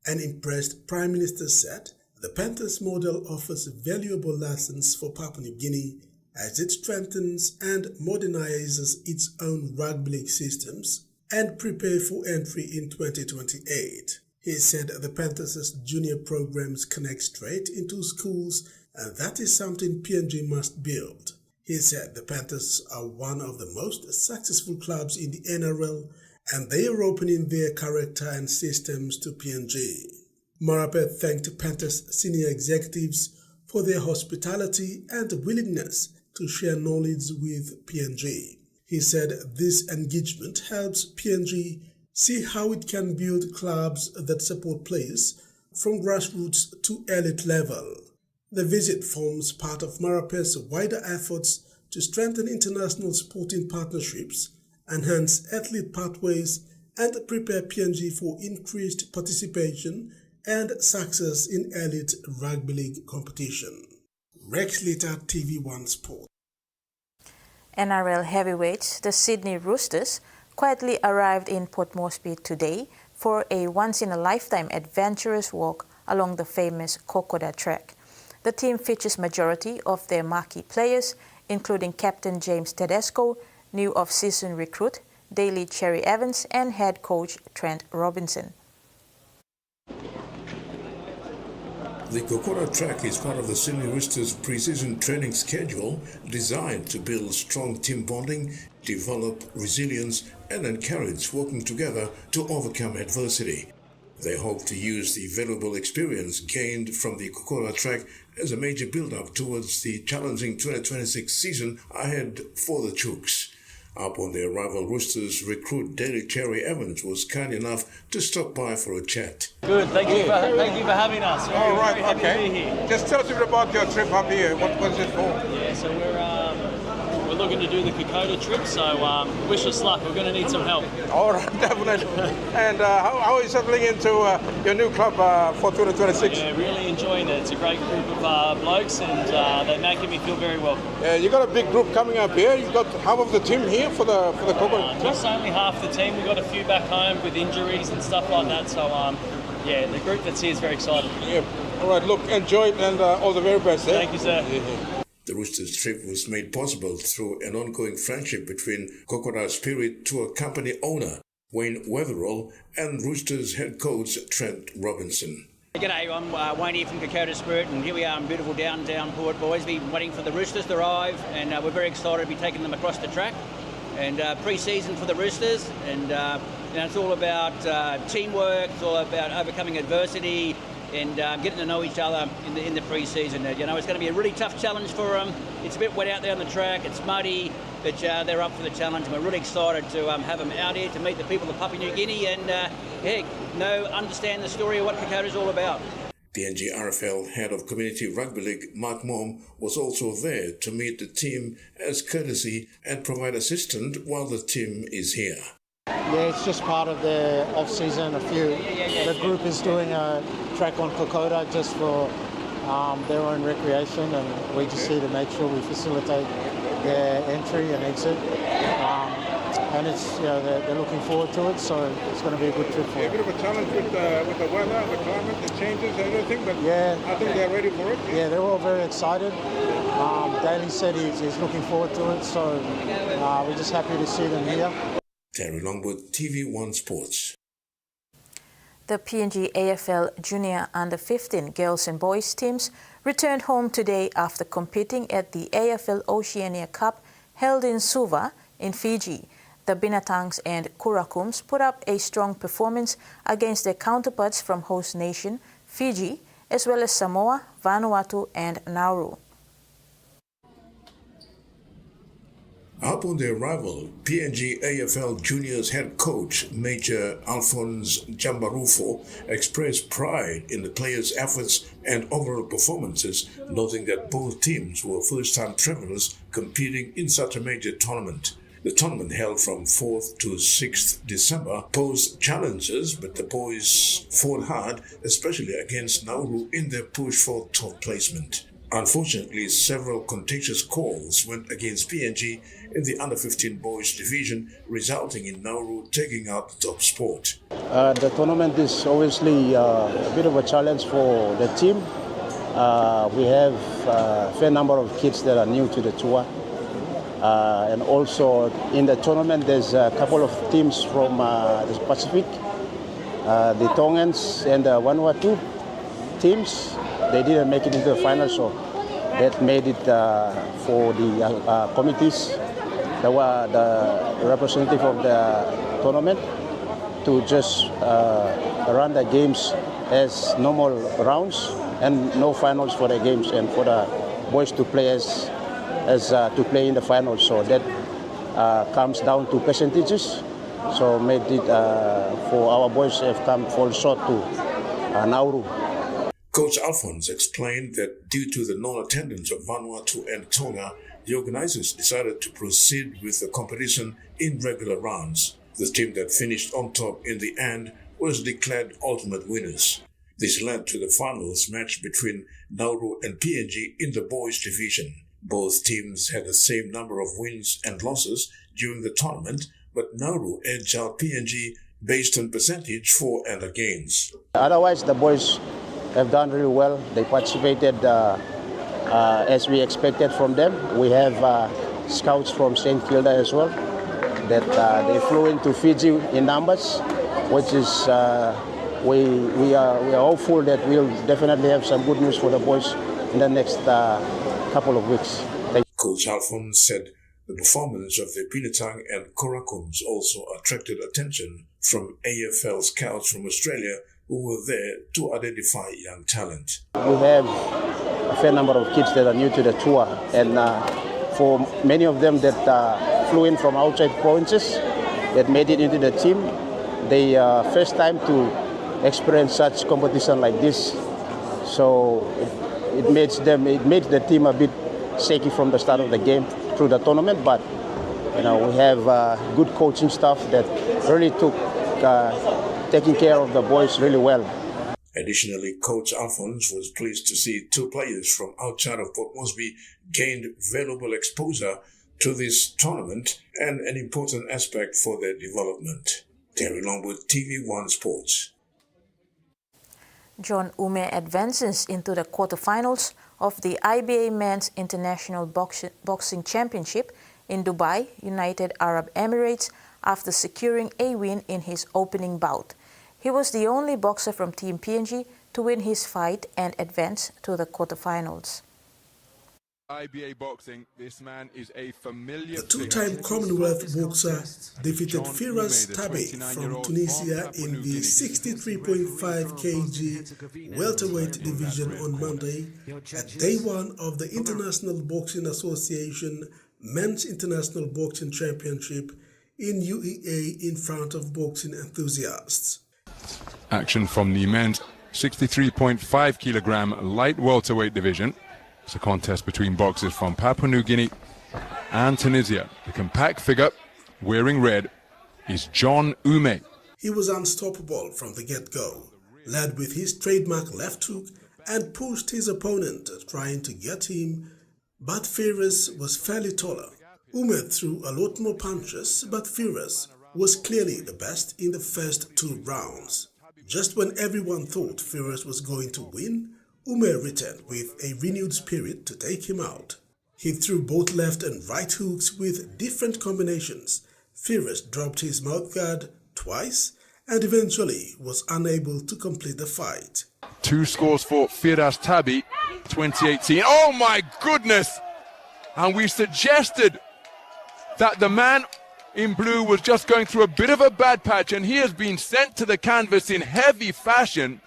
An impressed Prime Minister said the Panthers model offers valuable lessons for Papua New Guinea as it strengthens and modernizes its own rugby league systems and prepare for entry in 2028. He said the Panthers' junior programs connect straight into schools, and that is something PNG must build. He said the Panthers are one of the most successful clubs in the NRL, and they are opening their character and systems to PNG. Marape thanked Panthers senior executives for their hospitality and willingness to share knowledge with PNG. He said this engagement helps PNG see how it can build clubs that support players from grassroots to elite level. The visit forms part of Marape's wider efforts to strengthen international sporting partnerships, enhance athlete pathways, and prepare PNG for increased participation and success in elite rugby league competition. Rex Litter, TV1 Sport. NRL heavyweights, the Sydney Roosters, quietly arrived in Port Moresby today for a once-in-a-lifetime adventurous walk along the famous Kokoda track. The team features majority of their marquee players, including Captain James Tedesco, new off-season recruit Daly Cherry Evans, and head coach Trent Robinson. The Kokoda track is part of the Sydney Roosters pre-season training schedule designed to build strong team bonding, develop resilience, and encourage working together to overcome adversity. They hope to use the valuable experience gained from the Kokoda track as a major build-up towards the challenging 2026 season ahead for the Chooks. Upon their arrival, Roosters recruit Derek Terry Evans was kind enough to stop by for a chat. Good, thank you for having us. All right, very happy to be okay. here. Just tell us a bit about your trip up here. What was it for? Yeah, so we're looking to do the Kokoda trip, so wish us luck. We're going to need some help. All right, definitely. And how are you settling into your new club for 2026? Yeah, really enjoying it. It's a great group of blokes, and they're making me feel very welcome. Yeah, you got a big group coming up here. You've got half of the team here for the Kokoda. Just only half the team. We've got a few back home with injuries and stuff like that. So yeah, the group that's here is very excited. Yeah. All right, look, enjoy it and all the very best. Eh? Thank you, sir. Yeah. The Roosters trip was made possible through an ongoing friendship between Kokoda Spirit Tour company owner Wayne Weatherall and Roosters head coach Trent Robinson. G'day, I'm Wayne here from Kokoda Spirit, and here we are in beautiful downtown Port Moresby, waiting for the Roosters to arrive, and we're very excited to be taking them across the track. And pre-season for the Roosters, and it's all about teamwork, it's all about overcoming adversity, and getting to know each other in the pre-season. It's going to be a really tough challenge for them. It's a bit wet out there on the track, it's muddy, but they're up for the challenge. And we're really excited to have them out here to meet the people of Papua New Guinea and understand the story of what Kokoda is all about. PNG RFL head of Community Rugby League Mark Mom was also there to meet the team as courtesy and provide assistance while the team is here. Yeah, it's just part of the off-season. The group is doing a track on Kokoda just for their own recreation, and we just here to make sure we facilitate their entry and exit. And it's they're looking forward to it, so it's going to be a good trip for them. A bit of a challenge with the weather, the climate, the changes and everything, but yeah, I think they're ready for it. Yeah, they're all very excited. Daly said he's looking forward to it, so we're just happy to see them here. Terry Longwood, TVWAN Sports. The PNG AFL Junior Under-15 girls and boys teams returned home today after competing at the AFL Oceania Cup held in Suva in Fiji. The Binatangs and Kurakums put up a strong performance against their counterparts from host nation Fiji, as well as Samoa, Vanuatu and Nauru. Upon their arrival, PNG AFL Juniors head coach Major Alphonse Jambarufo expressed pride in the players' efforts and overall performances, noting that both teams were first-time travelers competing in such a major tournament. The tournament held from 4th to 6th December posed challenges, but the boys fought hard, especially against Nauru in their push for top placement. Unfortunately, several contentious calls went against PNG in the Under-15 boys division, resulting in Nauru taking out the top spot. The tournament is obviously a bit of a challenge for the team. We have a fair number of kids that are new to the tour. And also in the tournament, there's a couple of teams from the Pacific, the Tongans and the Vanuatu teams. They didn't make it into the final, so that made it for the committees, the representative of the tournament, to just run the games as normal rounds and no finals for the games, and for the boys to play as to play in the finals. So that comes down to percentages. So made it for our boys have fall short to Nauru. Coach Alphonse explained that due to the non-attendance of Vanuatu and Tonga, the organizers decided to proceed with the competition in regular rounds. The team that finished on top in the end was declared ultimate winners. This led to the finals match between Nauru and PNG in the boys division. Both teams had the same number of wins and losses during the tournament, but Nauru edged out PNG based on percentage for and against. Otherwise, the boys have done really well. They participated as we expected from them. We have scouts from St. Kilda as well that they flew into Fiji in numbers, which is we are hopeful that we'll definitely have some good news for the boys in the next couple of weeks. Coach Alphonse said the performance of the Binatang and Korakums also attracted attention from AFL scouts from Australia who were there to identify young talent. We have a fair number of kids that are new to the tour, and for many of them that flew in from outside provinces that made it into the team. They first time to experience such competition like this. So it made the team a bit shaky from the start of the game through the tournament. But we have good coaching staff that really took taking care of the boys really well. Additionally, Coach Alphonse was pleased to see two players from outside of Port Moresby gained valuable exposure to this tournament and an important aspect for their development. Terry Longwood, TV1 Sports. John Ume advances into the quarterfinals of the IBA Men's International Boxing Championship in Dubai, United Arab Emirates, after securing a win in his opening bout. He was the only boxer from Team PNG to win his fight and advance to the quarterfinals. IBA boxing, this man is a familiar. The two-time Commonwealth boxer defeated Firas Tabe from Tunisia in the 63.5 kg welterweight division on Monday at day one of the International Boxing Association Men's International Boxing Championship in UEA in front of boxing enthusiasts. Action from the men's 63.5 kilogram light welterweight division. It's a contest between boxers from Papua New Guinea and Tunisia. The compact figure, wearing red, is John Ume. He was unstoppable from the get-go, led with his trademark left hook and pushed his opponent, trying to get him, but Firas was fairly taller. Ume threw a lot more punches, but Firas was clearly the best in the first two rounds. Just when everyone thought Firas was going to win, Ume returned with a renewed spirit to take him out. He threw both left and right hooks with different combinations. Firas dropped his mouthguard twice and eventually was unable to complete the fight. Two scores for Firas Tabe, 2018. Oh my goodness! And we suggested that the man in blue was just going through a bit of a bad patch, and he has been sent to the canvas in heavy fashion.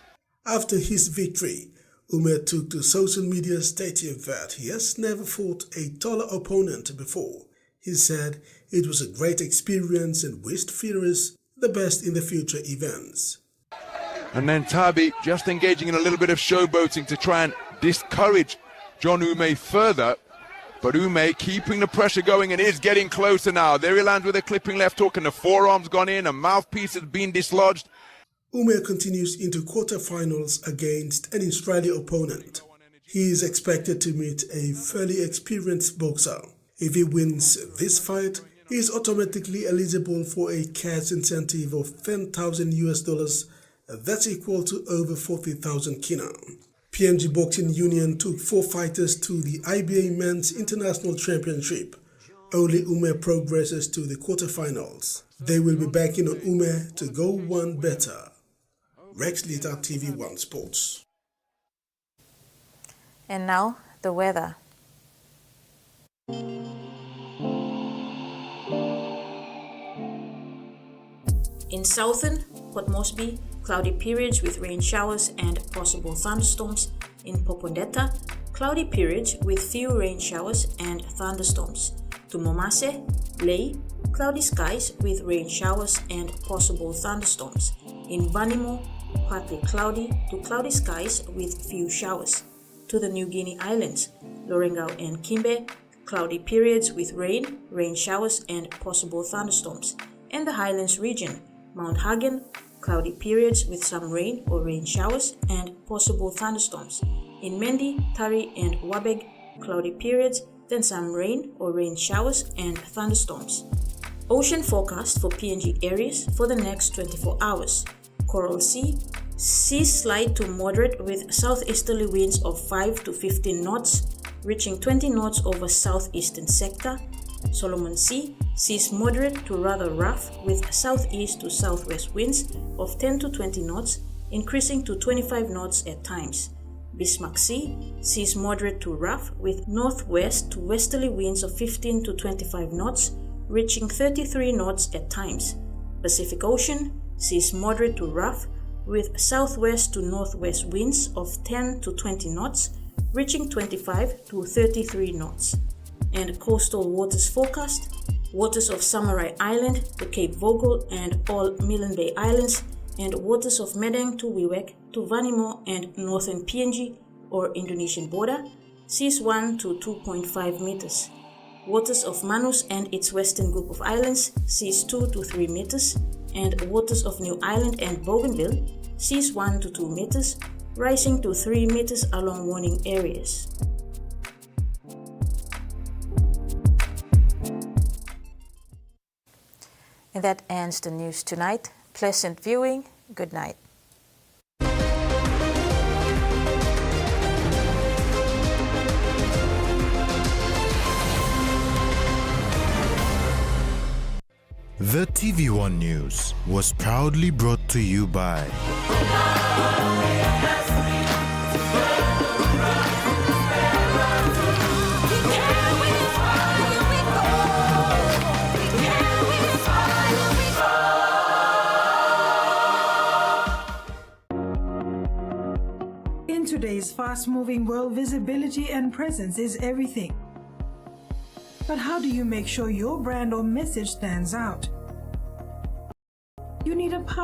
After his victory, Ume took to social media stating that he has never fought a taller opponent before. He said it was a great experience and wished Firas the best in the future events. And then Tabe just engaging in a little bit of showboating to try and discourage John Ume further. But Ume keeping the pressure going and is getting closer now. There he lands with a clipping left hook and the forearm's gone in, a mouthpiece has been dislodged. Ume continues into quarterfinals against an Israeli opponent. He is expected to meet a fairly experienced boxer. If he wins this fight, he is automatically eligible for a cash incentive of $10,000. That's equal to over 40,000 kina. PNG Boxing Union took 4 fighters to the IBA Men's International Championship. Only Ume progresses to the quarterfinals. They will be banking on Ume to go one better. Rex Lita, TV1 Sports. And now, the weather. In southern Port Moresby, cloudy periods with rain showers and possible thunderstorms. In Popondetta, cloudy periods with few rain showers and thunderstorms. To Momase, Lae, cloudy skies with rain showers and possible thunderstorms. In Vanimo, partly cloudy to cloudy skies with few showers. To the New Guinea Islands, Lorengau and Kimbe, cloudy periods with rain showers and possible thunderstorms. And the Highlands region, Mount Hagen, cloudy periods with some rain or rain showers and possible thunderstorms. In Mendi, Tari and Wabeg, cloudy periods, then some rain or rain showers and thunderstorms. Ocean forecast for PNG areas for the next 24 hours. Coral Sea, seas slight to moderate with southeasterly winds of 5 to 15 knots, reaching 20 knots over southeastern sector. Solomon Sea, seas moderate to rather rough with southeast to southwest winds of 10 to 20 knots, increasing to 25 knots at times. Bismarck Sea, seas moderate to rough with northwest to westerly winds of 15 to 25 knots, reaching 33 knots at times. Pacific Ocean, seas moderate to rough with southwest to northwest winds of 10 to 20 knots, reaching 25 to 33 knots. And coastal waters forecast, waters of Samurai Island to Cape Vogel and all Milne Bay Islands, and waters of Medang to Wewak to Vanimo and northern PNG or Indonesian border, seas 1 to 2.5 meters. Waters of Manus and its western group of islands, seas 2 to 3 meters, and waters of New Island and Bougainville, seas 1 to 2 meters, rising to 3 meters along warning areas. And that ends the news tonight. Pleasant viewing. Good night. The TVWAN News was proudly brought to you by In today's fast-moving world, visibility and presence is everything. But how do you make sure your brand or message stands out? You need a